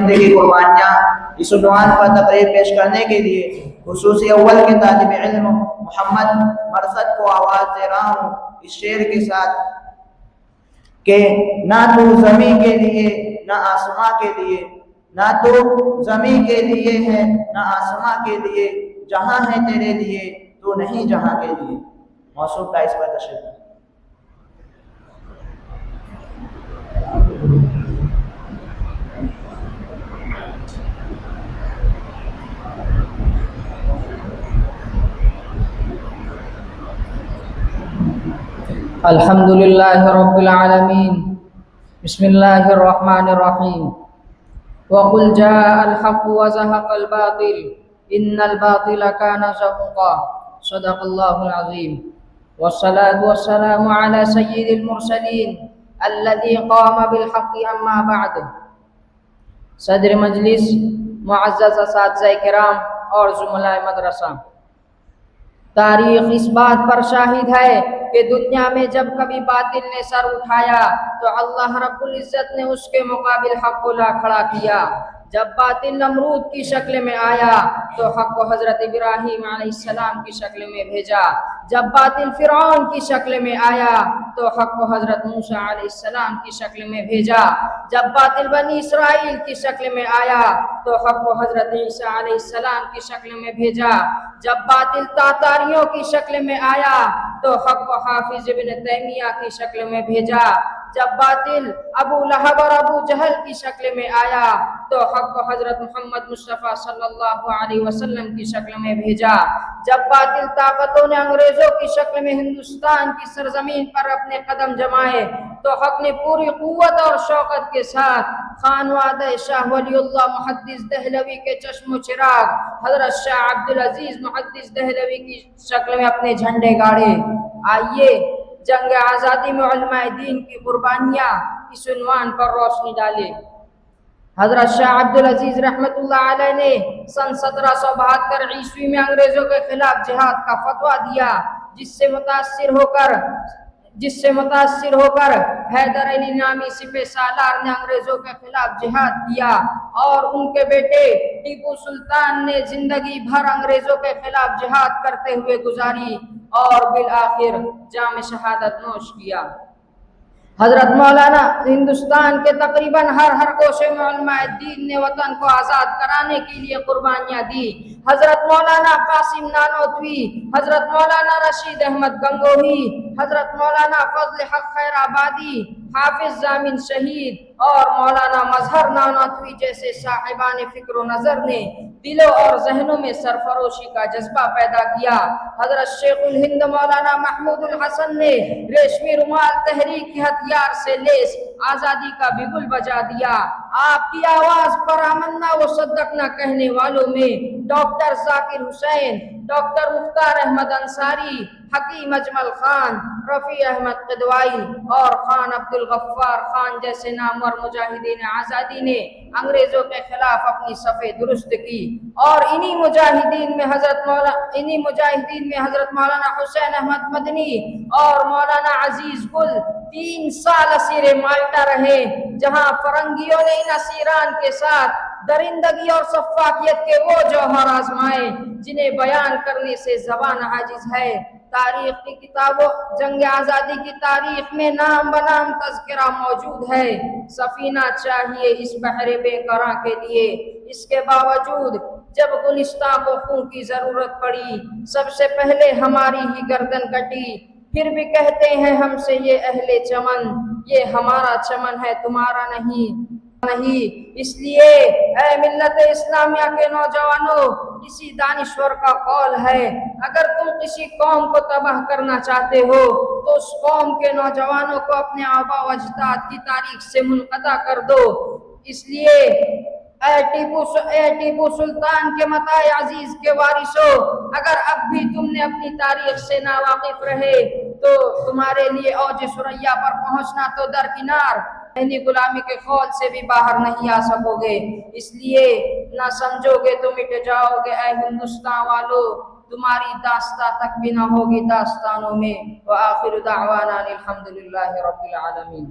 زندگی قربانیاں اس عنوان پر تقریر پیش کرنے کے لیے خصوصی اول کے طالب علم محمد مرثد کو آواز دے رہا ہوں اس شعر کے ساتھ کہ نہ تو زمین کے لیے نہ آسماں کے لیے، نہ تو زمین کے لیے ہے نہ آسماں کے لیے، جہاں ہے تیرے لیے تو نہیں جہاں کے لیے۔ موصوف کا اس پر تشریح۔ الحمد للہ رب العالمین، بسم اللہ الرحمن الرحیم۔ وقل جاء الحق وزهق الباطل ان الباطل كان زهوقا، صدق اللہ العظیم۔ والصلاة والسلام على سید المرسلین الذي قام بالحق اما بعد۔ صدر مجلس، معزز اساتذہ کرام اور زملاء مدرسہ، تاریخ اس بات پر شاہد ہے کہ دنیا میں جب کبھی باطل نے سر اٹھایا تو اللہ رب العزت نے اس کے مقابل حق کو لا کھڑا کیا۔ جب باطل نمرود کی شکل میں آیا تو حق کو حضرت ابراہیم علیہ السلام کی شکل میں بھیجا۔ جب باطل فرعون کی شکل میں آیا تو حق کو حضرت موسیٰ علیہ السلام کی شکل میں بھیجا۔ جب باطل بنی اسرائیل کی شکل میں آیا تو حق کو حضرت عیسیٰ علیہ السلام کی شکل میں بھیجا۔ جب باطل تاتاریوں کی شکل میں آیا تو حق کو حافظ ابن تیمیہ کی شکل میں بھیجا۔ جب باطل ابو لہب اور ابو جہل کی شکل میں آیا تو حق کو حضرت محمد مصطفیٰ صلی اللہ علیہ وسلم کی شکل میں بھیجا۔ جب باطل طاقتوں نے انگریزوں کی شکل میں ہندوستان کی سرزمین پر اپنے قدم جمائے تو حق نے پوری قوت اور شوقت کے ساتھ خانوادہ شاہ ولی اللہ محدث دہلوی کے چشم و چراغ حضرت شاہ عبدالعزیز محدث دہلوی کی شکل میں اپنے جھنڈے گاڑے۔ آئیے جنگ آزادی میں علماء دین کی قربانیاں اس عنوان پر روشنی ڈالے۔ حضرت شاہ عبدالعزیز رحمت اللہ علیہ نے سن 1772 عیسوی میں انگریزوں کے خلاف جہاد کا فتویٰ دیا، جس سے متاثر ہو کر حیدر علی نامی سپہ سالار نے انگریزوں کے خلاف جہاد کیا اور ان کے بیٹے ٹیپو سلطان نے زندگی بھر انگریزوں کے خلاف جہاد کرتے ہوئے گزاری اور بالآخر جام شہادت نوش کیا۔ حضرت مولانا ہندوستان کے تقریباً ہر کوشے میں علماء دین نے وطن کو آزاد کرانے کے لیے قربانیاں دی۔ حضرت مولانا قاسم نانوتوی، حضرت مولانا رشید احمد گنگوہی، حضرت مولانا فضل حق خیر آبادی، حافظ ضامن شہید اور مولانا مظہر نانوتوی جیسے صاحبان فکر و نظر نے دلوں اور ذہنوں میں سرفروشی کا جذبہ پیدا کیا۔ حضرت شیخ الہند مولانا محمود الحسن نے ریشمی رومال تحریک کے ہتھیار سے لیس آزادی کا بگل بجا دیا۔ آپ کی آواز پر آمنا و صدقنا کہنے والوں میں ڈاکٹر ذاکر حسین، ڈاکٹر مختار احمد انصاری، حکیم اجمل خان، رفیع احمد قدوائی اور خان عبدالغفار خان جیسے نامور مجاہدین آزادی نے انگریزوں کے خلاف اپنی صفیں درست کی، اور انہی مجاہدین میں حضرت مولانا حسین احمد مدنی اور مولانا عزیز گل 3 سال اسیر مالٹا رہے، جہاں فرنگیوں نے ان اسیران کے ساتھ درندگی اور سفاکیت کے وہ جوہر آزمائے جنہیں بیان کرنے سے زبان عاجز ہے۔ تاریخ کی کتابوں جنگ آزادی کی تاریخ میں نام بنام تذکرہ موجود ہے۔ سفینہ چاہیے اس بحر بے قراں کے لیے، اس کے باوجود جب گلستان کو خون کی ضرورت پڑی سب سے پہلے ہماری ہی گردن کٹی، پھر بھی کہتے ہیں ہم سے یہ اہل چمن، یہ ہمارا چمن ہے تمہارا نہیں۔ اس لیے اے ملت اسلامیہ کے نوجوانوں، کسی دانشور کا قول ہے اگر تم کسی قوم کو تباہ کرنا چاہتے ہو تو اس قوم کے نوجوانوں کو اپنے آباء و اجداد کی تاریخ سے منقطع کر دو۔ اس لیے اے ٹیپو سلطان کے متاع عزیز کے وارثوں، اگر اب بھی تم نے اپنی تاریخ سے ناواقف رہے تو تمہارے لیے اوج ثریا پر پہنچنا تو درکنار، ذہنی غلامی کے خول سے بھی باہر نہیں آ سکو گے۔ اس لیے نہ سمجھو گے تو مٹ جاؤ گے اے ہندوستان والو، تمہاری داستان تک بھی نہ ہوگی داستانوں میں۔ وآخر دعوانا الحمدللہ رب العالمین۔